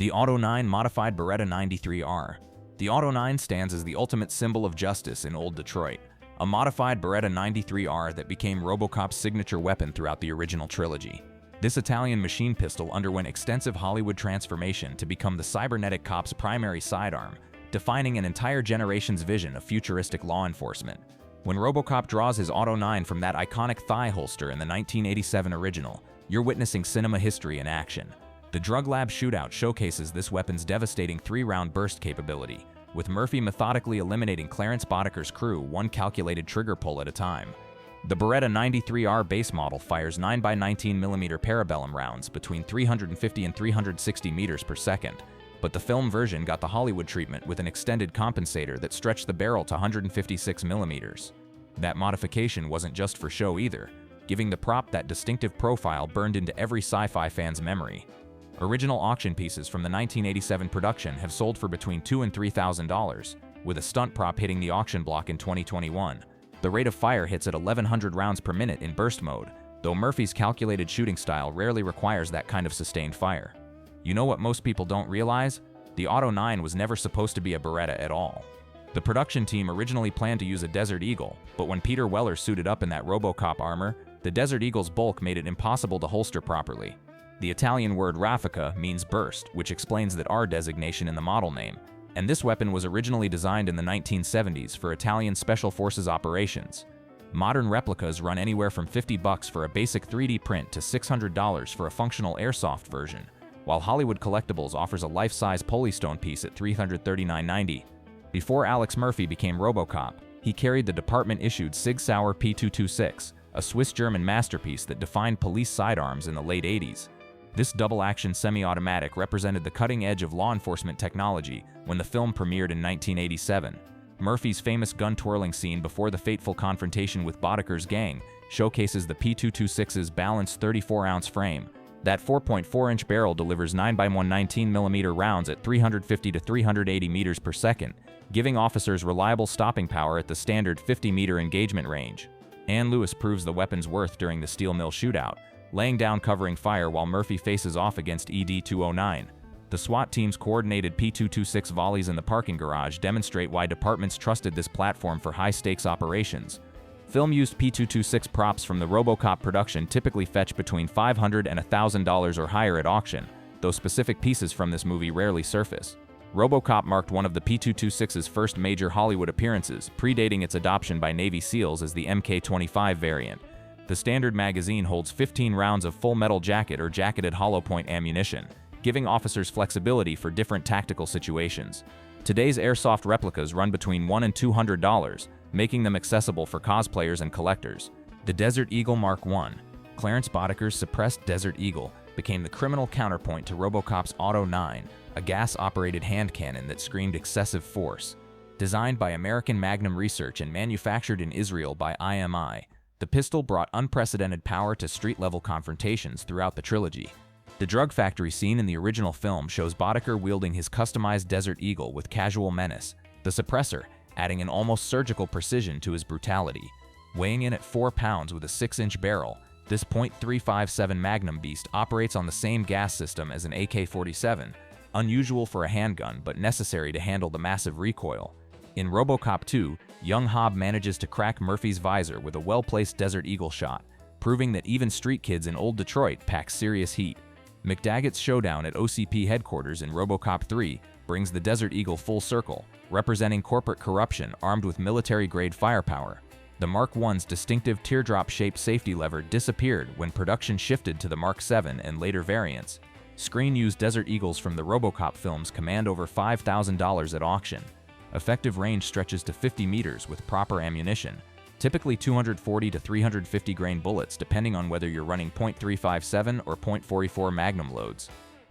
The Auto 9 Modified Beretta 93R. The Auto 9 stands as the ultimate symbol of justice in Old Detroit, a modified Beretta 93R that became RoboCop's signature weapon throughout the original trilogy. This Italian machine pistol underwent extensive Hollywood transformation to become the cybernetic cop's primary sidearm, defining an entire generation's vision of futuristic law enforcement. When RoboCop draws his Auto 9 from that iconic thigh holster in the 1987 original, you're witnessing cinema history in action. The Drug Lab shootout showcases this weapon's devastating 3-round burst capability, with Murphy methodically eliminating Clarence Bodicker's crew one calculated trigger pull at a time. The Beretta 93R base model fires 9x19mm parabellum rounds between 350 and 360 meters per second, but the film version got the Hollywood treatment with an extended compensator that stretched the barrel to 156 millimeters. That modification wasn't just for show either, giving the prop that distinctive profile burned into every sci-fi fan's memory. Original auction pieces from the 1987 production have sold for between $2,000 and $3,000, with a stunt prop hitting the auction block in 2021. The rate of fire hits at 1,100 rounds per minute in burst mode, though Murphy's calculated shooting style rarely requires that kind of sustained fire. You know what most people don't realize? The Auto 9 was never supposed to be a Beretta at all. The production team originally planned to use a Desert Eagle, but when Peter Weller suited up in that RoboCop armor, the Desert Eagle's bulk made it impossible to holster properly. The Italian word raffica means burst, which explains that R designation in the model name, and this weapon was originally designed in the 1970s for Italian Special Forces operations. Modern replicas run anywhere from $50 for a basic 3D print to $600 for a functional airsoft version, while Hollywood Collectibles offers a life-size Polystone piece at $339.90. Before Alex Murphy became RoboCop, he carried the department-issued Sig Sauer P228, a Swiss-German masterpiece that defined police sidearms in the late 80s. This double-action semi-automatic represented the cutting edge of law enforcement technology when the film premiered in 1987. Murphy's famous gun-twirling scene before the fateful confrontation with Bodicker's gang showcases the P228's balanced 34-ounce frame. That 4.4-inch barrel delivers 9x119mm rounds at 350 to 380 meters per second, giving officers reliable stopping power at the standard 50-meter engagement range. Ann Lewis proves the weapon's worth during the steel mill shootout, laying down covering fire while Murphy faces off against ED-209. The SWAT team's coordinated P228 volleys in the parking garage demonstrate why departments trusted this platform for high-stakes operations. Film-used P228 props from the RoboCop production typically fetch between $500 and $1,000 or higher at auction, though specific pieces from this movie rarely surface. RoboCop marked one of the P228's first major Hollywood appearances, predating its adoption by Navy SEALs as the Mk-25 variant. The standard magazine holds 15 rounds of full metal jacket or jacketed hollow point ammunition, giving officers flexibility for different tactical situations. Today's airsoft replicas run between $100 and $200, making them accessible for cosplayers and collectors. The Desert Eagle Mark I. Clarence Bodicker's suppressed Desert Eagle became the criminal counterpoint to RoboCop's Auto 9, a gas-operated hand cannon that screamed excessive force. Designed by American Magnum Research and manufactured in Israel by IMI, the pistol brought unprecedented power to street-level confrontations throughout the trilogy. The drug factory scene in the original film shows Bodicker wielding his customized Desert Eagle with casual menace, the suppressor adding an almost surgical precision to his brutality. Weighing in at 4 pounds with a 6-inch barrel, this .357 Magnum beast operates on the same gas system as an AK-47, unusual for a handgun but necessary to handle the massive recoil. In RoboCop 2, young Hobb manages to crack Murphy's visor with a well-placed Desert Eagle shot, proving that even street kids in Old Detroit pack serious heat. McDaggett's showdown at OCP headquarters in RoboCop 3 brings the Desert Eagle full circle, representing corporate corruption armed with military-grade firepower. The Mark I's distinctive teardrop-shaped safety lever disappeared when production shifted to the Mark VII and later variants. Screen-used Desert Eagles from the RoboCop films command over $5,000 at auction. Effective range stretches to 50 meters with proper ammunition, typically 240 to 350 grain bullets depending on whether you're running .357 or .44 Magnum loads.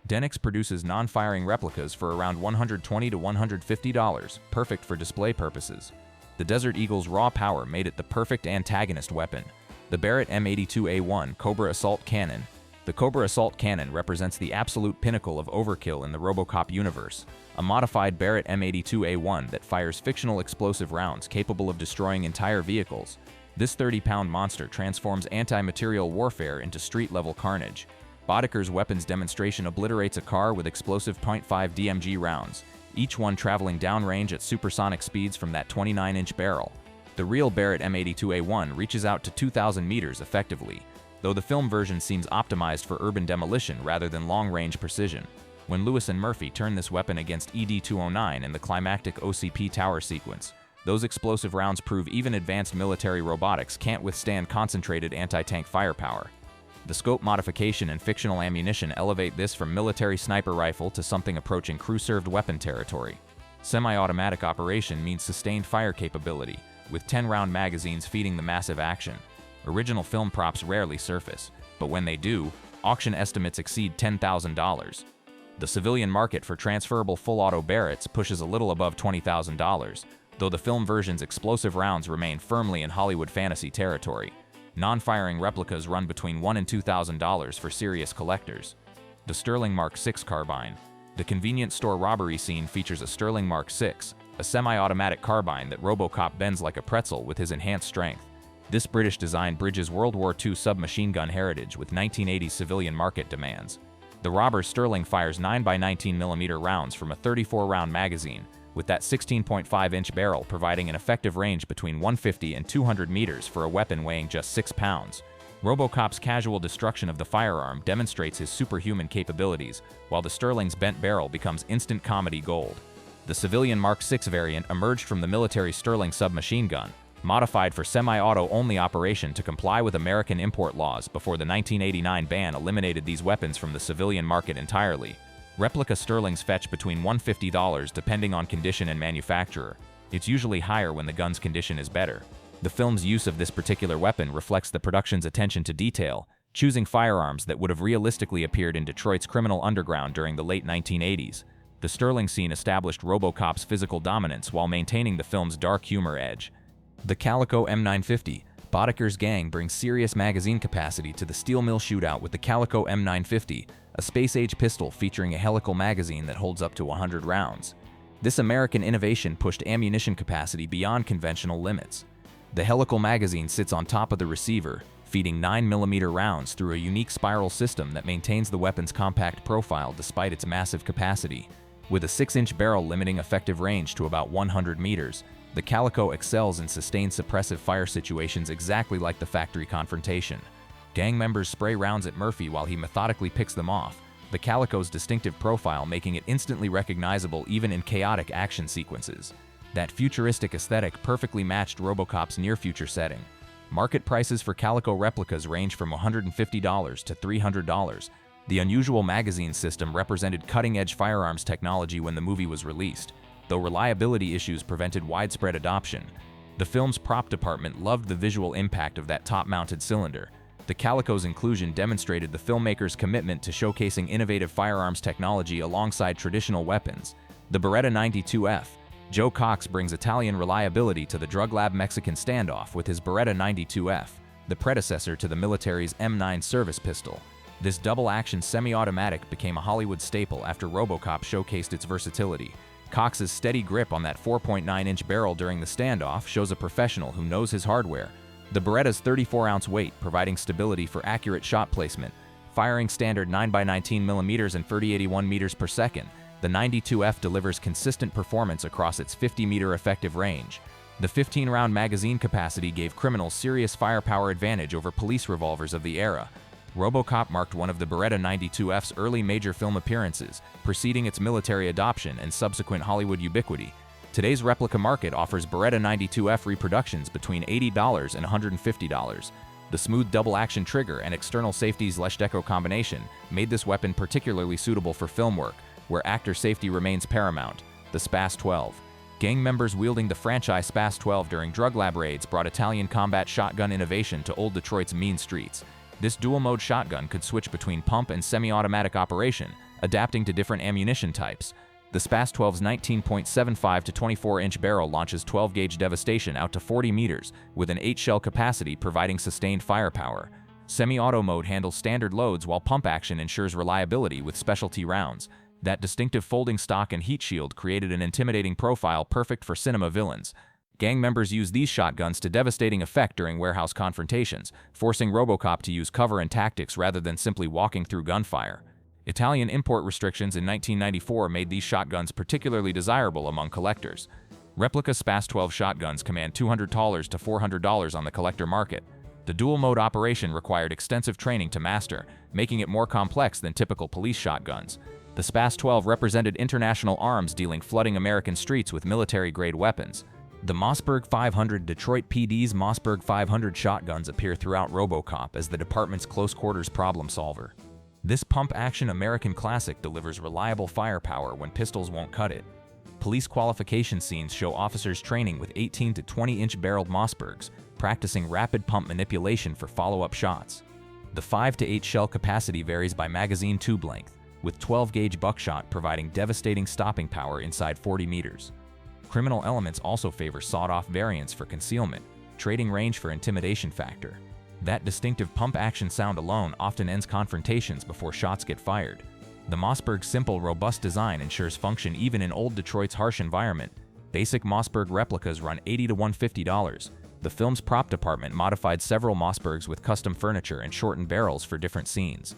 Denix produces non-firing replicas for around $120 to $150, perfect for display purposes. The Desert Eagle's raw power made it the perfect antagonist weapon. The Barrett M82A1 Cobra Assault Cannon. The Cobra Assault Cannon represents the absolute pinnacle of overkill in the RoboCop universe, a modified Barrett M82A1 that fires fictional explosive rounds capable of destroying entire vehicles. This 30-pound monster transforms anti-material warfare into street-level carnage. Bodicker's weapons demonstration obliterates a car with explosive .5 DMG rounds, each one traveling downrange at supersonic speeds from that 29-inch barrel. The real Beretta M82A1 reaches out to 2,000 meters effectively, though the film version seems optimized for urban demolition rather than long-range precision. When Lewis and Murphy turn this weapon against ED-209 in the climactic OCP tower sequence, those explosive rounds prove even advanced military robotics can't withstand concentrated anti-tank firepower. The scope modification and fictional ammunition elevate this from military sniper rifle to something approaching crew-served weapon territory. Semi-automatic operation means sustained fire capability, with 10-round magazines feeding the massive action. Original film props rarely surface, but when they do, auction estimates exceed $10,000. The civilian market for transferable full-auto Berettas pushes a little above $20,000, though the film version's explosive rounds remain firmly in Hollywood fantasy territory. Non-firing replicas run between $1,000 and $2,000 for serious collectors. The Sterling Mark VI carbine. The convenience store robbery scene features a Sterling Mark VI, a semi-automatic carbine that RoboCop bends like a pretzel with his enhanced strength. This British design bridges World War II submachine gun heritage with 1980s civilian market demands. The robber's Sterling fires 9x19mm rounds from a 34-round magazine, with that 16.5-inch barrel providing an effective range between 150 and 200 meters for a weapon weighing just 6 pounds. RoboCop's casual destruction of the firearm demonstrates his superhuman capabilities, while the Sterling's bent barrel becomes instant comedy gold. The civilian Mark VI variant emerged from the military Sterling submachine gun, modified for semi-auto-only operation to comply with American import laws before the 1989 ban eliminated these weapons from the civilian market entirely. Replica Sterlings fetch between $150 depending on condition and manufacturer. It's usually higher when the gun's condition is better. The film's use of this particular weapon reflects the production's attention to detail, choosing firearms that would have realistically appeared in Detroit's criminal underground during the late 1980s. The Sterling scene established RoboCop's physical dominance while maintaining the film's dark humor edge. The Calico M950. Bodicker's gang brings serious magazine capacity to the steel mill shootout with the Calico M950, a space-age pistol featuring a helical magazine that holds up to 100 rounds. This American innovation pushed ammunition capacity beyond conventional limits. The helical magazine sits on top of the receiver, feeding 9mm rounds through a unique spiral system that maintains the weapon's compact profile despite its massive capacity. With a 6-inch barrel limiting effective range to about 100 meters, the Calico excels in sustained suppressive fire situations exactly like the factory confrontation. Gang members spray rounds at Murphy while he methodically picks them off, the Calico's distinctive profile making it instantly recognizable even in chaotic action sequences. That futuristic aesthetic perfectly matched RoboCop's near-future setting. Market prices for Calico replicas range from $150 to $300. The unusual magazine system represented cutting-edge firearms technology when the movie was released, though reliability issues prevented widespread adoption. The film's prop department loved the visual impact of that top-mounted cylinder. The Calico's inclusion demonstrated the filmmaker's commitment to showcasing innovative firearms technology alongside traditional weapons. The Beretta 92F. Joe Cox brings Italian reliability to the drug lab Mexican standoff with his Beretta 92F, the predecessor to the military's M9 service pistol. This double-action semi-automatic became a Hollywood staple after RoboCop showcased its versatility. Cox's steady grip on that 4.9-inch barrel during the standoff shows a professional who knows his hardware. The Beretta's 34-ounce weight providing stability for accurate shot placement, firing standard 9x19mm and 3081 meters per second. The 92F delivers consistent performance across its 50-meter effective range. The 15-round magazine capacity gave criminals serious firepower advantage over police revolvers of the era. RoboCop marked one of the Beretta 92F's early major film appearances, preceding its military adoption and subsequent Hollywood ubiquity. Today's replica market offers Beretta 92F reproductions between $80 and $150. The smooth double-action trigger and external safeties/deco combination made this weapon particularly suitable for film work, where actor safety remains paramount. The Spas 12. Gang members wielding the franchise Spas 12 during drug lab raids brought Italian combat shotgun innovation to old Detroit's mean streets. This dual-mode shotgun could switch between pump and semi-automatic operation, adapting to different ammunition types. The Spas 12's 19.75 to 24-inch barrel launches 12-gauge devastation out to 40 meters, with an 8-shell capacity providing sustained firepower. Semi-auto mode handles standard loads while pump action ensures reliability with specialty rounds. That distinctive folding stock and heat shield created an intimidating profile perfect for cinema villains. Gang members use these shotguns to devastating effect during warehouse confrontations, forcing RoboCop to use cover and tactics rather than simply walking through gunfire. Italian import restrictions in 1994 made these shotguns particularly desirable among collectors. Replica SPAS-12 shotguns command $200 to $400 on the collector market. The dual-mode operation required extensive training to master, making it more complex than typical police shotguns. The SPAS-12 represented international arms dealing flooding American streets with military-grade weapons. The Mossberg 500 Detroit PD's Mossberg 500 shotguns appear throughout RoboCop as the department's close-quarters problem solver. This pump-action American classic delivers reliable firepower when pistols won't cut it. Police qualification scenes show officers training with 18 to 20-inch barreled Mossbergs, practicing rapid pump manipulation for follow-up shots. The 5 to 8 shell capacity varies by magazine tube length, with 12-gauge buckshot providing devastating stopping power inside 40 meters. Criminal elements also favor sawed-off variants for concealment, trading range for intimidation factor. That distinctive pump-action sound alone often ends confrontations before shots get fired. The Mossberg's simple, robust design ensures function even in old Detroit's harsh environment. Basic Mossberg replicas run $80 to $150. The film's prop department modified several Mossbergs with custom furniture and shortened barrels for different scenes.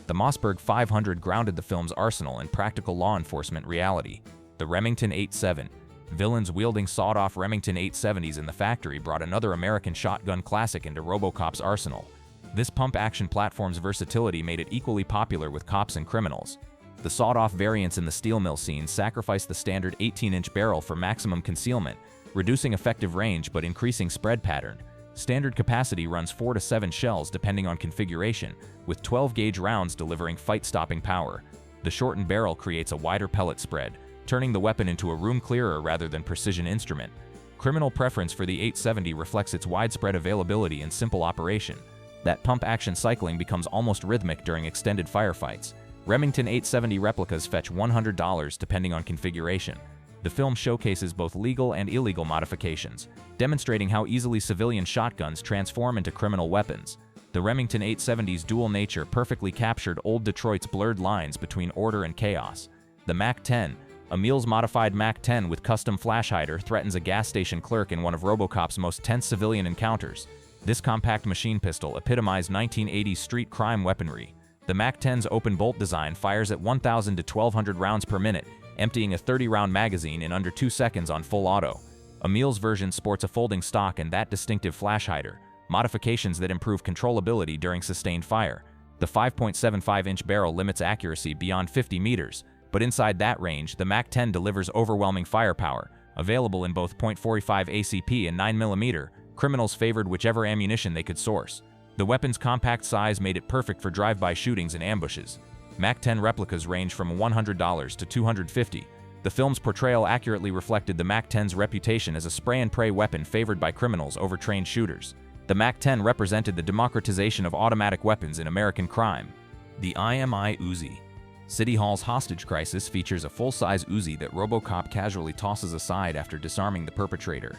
The Mossberg 500 grounded the film's arsenal in practical law enforcement reality. The Remington 8.7. Villains wielding sawed-off Remington 870s in the factory brought another American shotgun classic into RoboCop's arsenal. This pump-action platform's versatility made it equally popular with cops and criminals. The sawed-off variants in the steel mill scene sacrificed the standard 18-inch barrel for maximum concealment, reducing effective range but increasing spread pattern. Standard capacity runs 4 to 7 shells depending on configuration, with 12-gauge rounds delivering fight-stopping power. The shortened barrel creates a wider pellet spread, turning the weapon into a room clearer rather than precision instrument. Criminal preference for the 870 reflects its widespread availability and simple operation. That pump-action cycling becomes almost rhythmic during extended firefights. Remington 870 replicas fetch $100 depending on configuration. The film showcases both legal and illegal modifications, demonstrating how easily civilian shotguns transform into criminal weapons. The Remington 870's dual nature perfectly captured old Detroit's blurred lines between order and chaos. The MAC-10, a Mills-modified MAC-10 with custom flash hider, threatens a gas station clerk in one of RoboCop's most tense civilian encounters. This compact machine pistol epitomized 1980s street crime weaponry. The MAC-10's open bolt design fires at 1,000 to 1,200 rounds per minute, emptying a 30-round magazine in under 2 seconds on full auto. A Mills version sports a folding stock and that distinctive flash hider, modifications that improve controllability during sustained fire. The 5.75-inch barrel limits accuracy beyond 50 meters, but inside that range, the MAC-10 delivers overwhelming firepower. Available in both .45 ACP and 9mm, criminals favored whichever ammunition they could source. The weapon's compact size made it perfect for drive-by shootings and ambushes. MAC-10 replicas range from $100 to $250. The film's portrayal accurately reflected the MAC-10's reputation as a spray-and-pray weapon favored by criminals over trained shooters. The MAC-10 represented the democratization of automatic weapons in American crime. The IMI Uzi. City Hall's hostage crisis features a full-size Uzi that RoboCop casually tosses aside after disarming the perpetrator.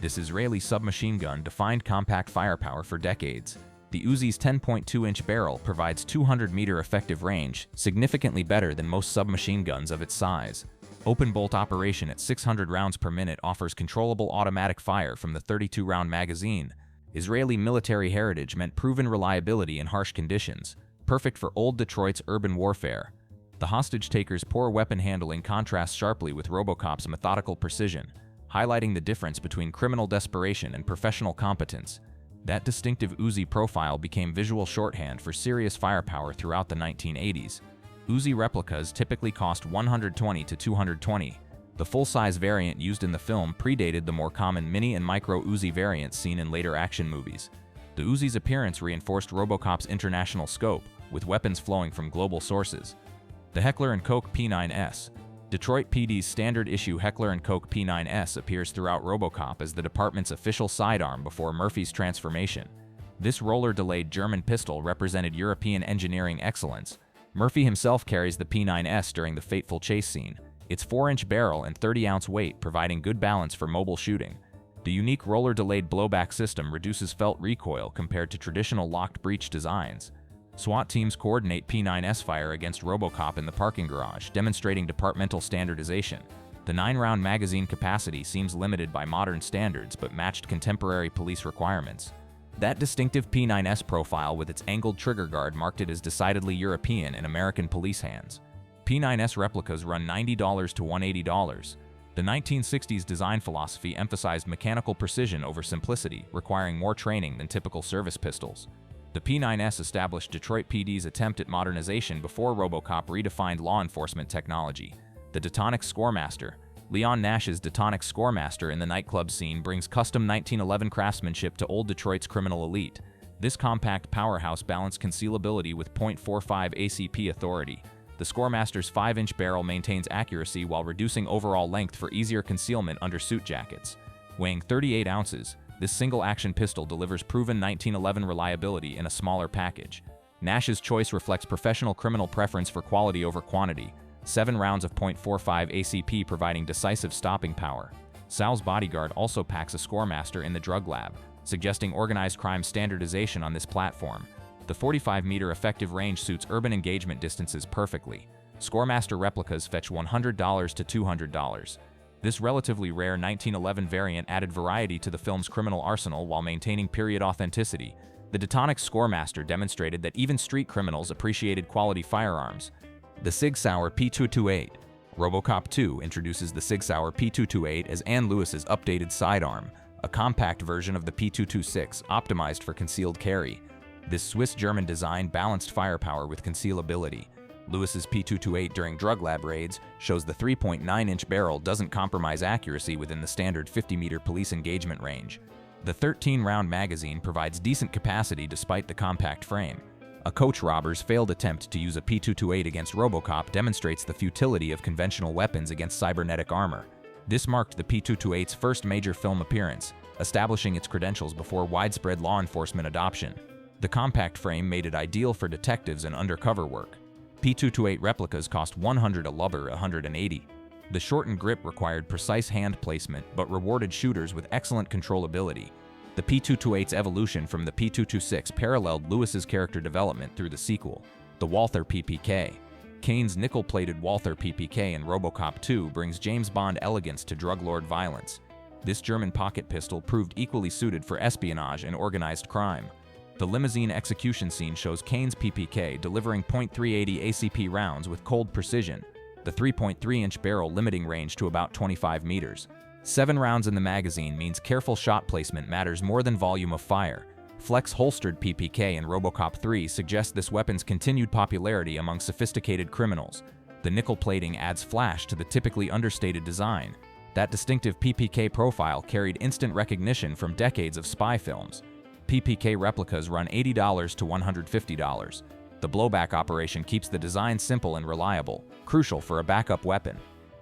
This Israeli submachine gun defined compact firepower for decades. The Uzi's 10.2-inch barrel provides 200-meter effective range, significantly better than most submachine guns of its size. Open bolt operation at 600 rounds per minute offers controllable automatic fire from the 32-round magazine. Israeli military heritage meant proven reliability in harsh conditions, perfect for old Detroit's urban warfare. The hostage-taker's poor weapon handling contrasts sharply with RoboCop's methodical precision, highlighting the difference between criminal desperation and professional competence. That distinctive Uzi profile became visual shorthand for serious firepower throughout the 1980s. Uzi replicas typically cost $120 to $220. The full-size variant used in the film predated the more common mini and micro Uzi variants seen in later action movies. The Uzi's appearance reinforced RoboCop's international scope, with weapons flowing from global sources. The Heckler Koch P9S. Detroit PD's standard-issue Heckler Koch P9S appears throughout RoboCop as the department's official sidearm before Murphy's transformation. This roller-delayed German pistol represented European engineering excellence. Murphy himself carries the P9S during the fateful chase scene, its 4-inch barrel and 30-ounce weight providing good balance for mobile shooting. The unique roller-delayed blowback system reduces felt recoil compared to traditional locked breech designs. SWAT teams coordinate P9S fire against RoboCop in the parking garage, demonstrating departmental standardization. The 9-round magazine capacity seems limited by modern standards but matched contemporary police requirements. That distinctive P9S profile with its angled trigger guard marked it as decidedly European in American police hands. P9S replicas run $90 to $180. The 1960s design philosophy emphasized mechanical precision over simplicity, requiring more training than typical service pistols. The P9S established Detroit PD's attempt at modernization before RoboCop redefined law enforcement technology. The Detonics Scoremaster. Leon Nash's Detonics Scoremaster in the nightclub scene brings custom 1911 craftsmanship to old Detroit's criminal elite. This compact powerhouse balanced concealability with .45 ACP authority. The Scoremaster's 5-inch barrel maintains accuracy while reducing overall length for easier concealment under suit jackets. Weighing 38 ounces, this single-action pistol delivers proven 1911 reliability in a smaller package. Nash's choice reflects professional criminal preference for quality over quantity. 7 rounds of .45 ACP providing decisive stopping power. Sal's bodyguard also packs a Scoremaster in the drug lab, suggesting organized crime standardization on this platform. The 45-meter effective range suits urban engagement distances perfectly. Scoremaster replicas fetch $100 to $200. This relatively rare 1911 variant added variety to the film's criminal arsenal while maintaining period authenticity. The Detonics Scoremaster demonstrated that even street criminals appreciated quality firearms. The Sig Sauer P228. RoboCop 2 introduces the Sig Sauer P228 as Ann Lewis's updated sidearm, a compact version of the P226 optimized for concealed carry. This Swiss-German design balanced firepower with concealability. Lewis's P228 during drug lab raids shows the 3.9-inch barrel doesn't compromise accuracy within the standard 50-meter police engagement range. The 13-round magazine provides decent capacity despite the compact frame. A coach robber's failed attempt to use a P228 against RoboCop demonstrates the futility of conventional weapons against cybernetic armor. This marked the P228's first major film appearance, establishing its credentials before widespread law enforcement adoption. The compact frame made it ideal for detectives and undercover work. P228 replicas cost $100 a lubber $180. The shortened grip required precise hand placement but rewarded shooters with excellent controllability. The P228's evolution from the P226 paralleled Lewis's character development through the sequel, the Walther PPK. Kane's nickel-plated Walther PPK in RoboCop 2 brings James Bond elegance to drug lord violence. This German pocket pistol proved equally suited for espionage and organized crime. The limousine execution scene shows Kane's PPK delivering .380 ACP rounds with cold precision, the 3.3-inch barrel limiting range to about 25 meters. 7 rounds in the magazine means careful shot placement matters more than volume of fire. Flex-holstered PPK in RoboCop 3 suggests this weapon's continued popularity among sophisticated criminals. The nickel plating adds flash to the typically understated design. That distinctive PPK profile carried instant recognition from decades of spy films. PPK replicas run $80 to $150. The blowback operation keeps the design simple and reliable, crucial for a backup weapon.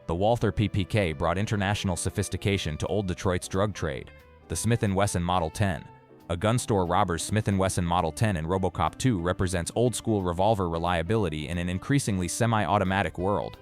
The Walther PPK brought international sophistication to old Detroit's drug trade. The Smith & Wesson Model 10. A gun store robber's Smith & Wesson Model 10 in RoboCop 2 represents old-school revolver reliability in an increasingly semi-automatic world.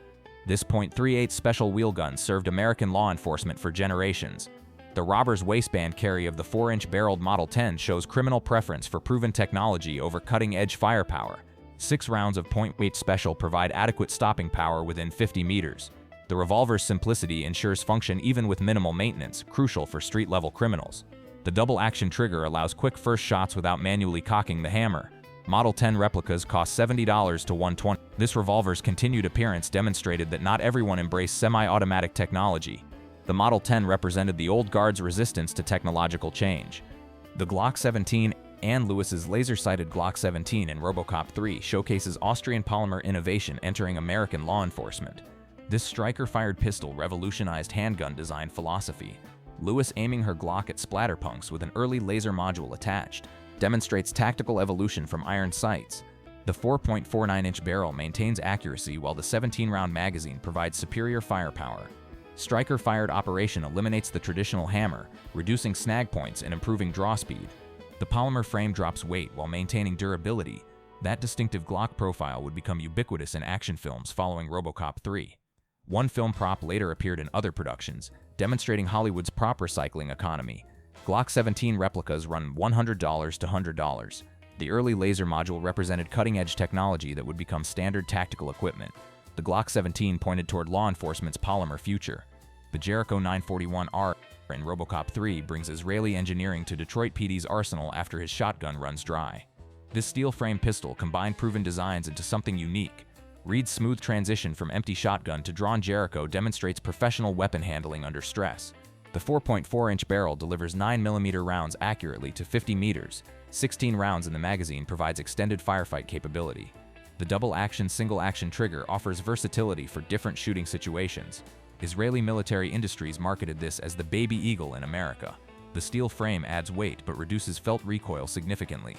This .38 special wheel gun served American law enforcement for generations. The robber's waistband carry of the 4-inch barreled Model 10 shows criminal preference for proven technology over cutting-edge firepower. 6 rounds of .8 special provide adequate stopping power within 50 meters. The revolver's simplicity ensures function even with minimal maintenance, crucial for street-level criminals. The double-action trigger allows quick first shots without manually cocking the hammer. Model 10 replicas cost $70 to $120. This revolver's continued appearance demonstrated that not everyone embraced semi-automatic technology. The Model 10 represented the old guard's resistance to technological change. The Glock 17, Ann Lewis's laser-sighted Glock 17 in RoboCop 3 showcases Austrian polymer innovation entering American law enforcement. This striker-fired pistol revolutionized handgun design philosophy. Lewis aiming her Glock at splatterpunks with an early laser module attached demonstrates tactical evolution from iron sights. The 4.49-inch barrel maintains accuracy while the 17-round magazine provides superior firepower. Striker-fired operation eliminates the traditional hammer, reducing snag points and improving draw speed. The polymer frame drops weight while maintaining durability. That distinctive Glock profile would become ubiquitous in action films following RoboCop 3. One film prop later appeared in other productions, demonstrating Hollywood's prop recycling economy. Glock 17 replicas run $100 to $100. The early laser module represented cutting-edge technology that would become standard tactical equipment. The Glock 17 pointed toward law enforcement's polymer future. The Jericho 941R in RoboCop 3 brings Israeli engineering to Detroit PD's arsenal after his shotgun runs dry. This steel frame pistol combined proven designs into something unique. Reed's smooth transition from empty shotgun to drawn Jericho demonstrates professional weapon handling under stress. The 4.4-inch barrel delivers 9mm rounds accurately to 50 meters. 16 rounds in the magazine provides extended firefight capability. The double-action, single-action trigger offers versatility for different shooting situations. Israeli military industries marketed this as the Baby Eagle in America. The steel frame adds weight but reduces felt recoil significantly.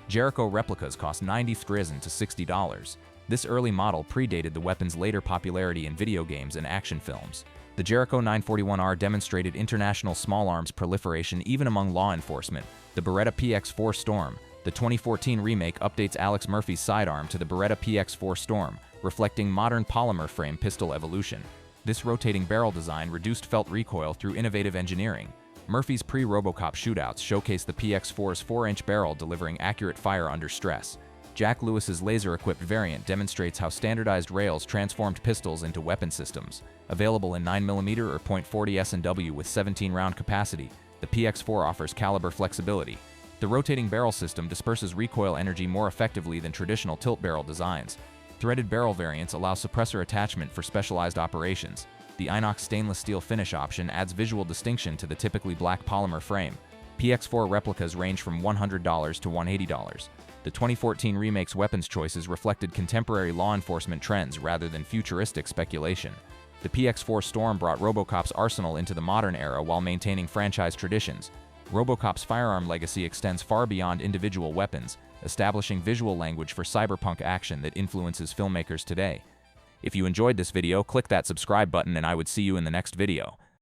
Jericho replicas cost $90 to $60. This early model predated the weapon's later popularity in video games and action films. The Jericho 941R demonstrated international small arms proliferation even among law enforcement. The Beretta PX4 Storm. The 2014 remake updates Alex Murphy's sidearm to the Beretta PX4 Storm, reflecting modern polymer frame pistol evolution. This rotating barrel design reduced felt recoil through innovative engineering. Murphy's pre-RoboCop shootouts showcase the PX4's 4-inch barrel delivering accurate fire under stress. Jack Lewis's laser-equipped variant demonstrates how standardized rails transformed pistols into weapon systems. Available in 9mm or .40 S&W with 17-round capacity, the PX4 offers caliber flexibility. The rotating barrel system disperses recoil energy more effectively than traditional tilt barrel designs. Threaded barrel variants allow suppressor attachment for specialized operations. The inox stainless steel finish option adds visual distinction to the typically black polymer frame. PX4 replicas range from $100 to $180. The 2014 remake's weapons choices reflected contemporary law enforcement trends rather than futuristic speculation. The PX4 Storm brought RoboCop's arsenal into the modern era while maintaining franchise traditions. RoboCop's firearm legacy extends far beyond individual weapons, establishing visual language for cyberpunk action that influences filmmakers today. If you enjoyed this video, click that subscribe button and I would see you in the next video.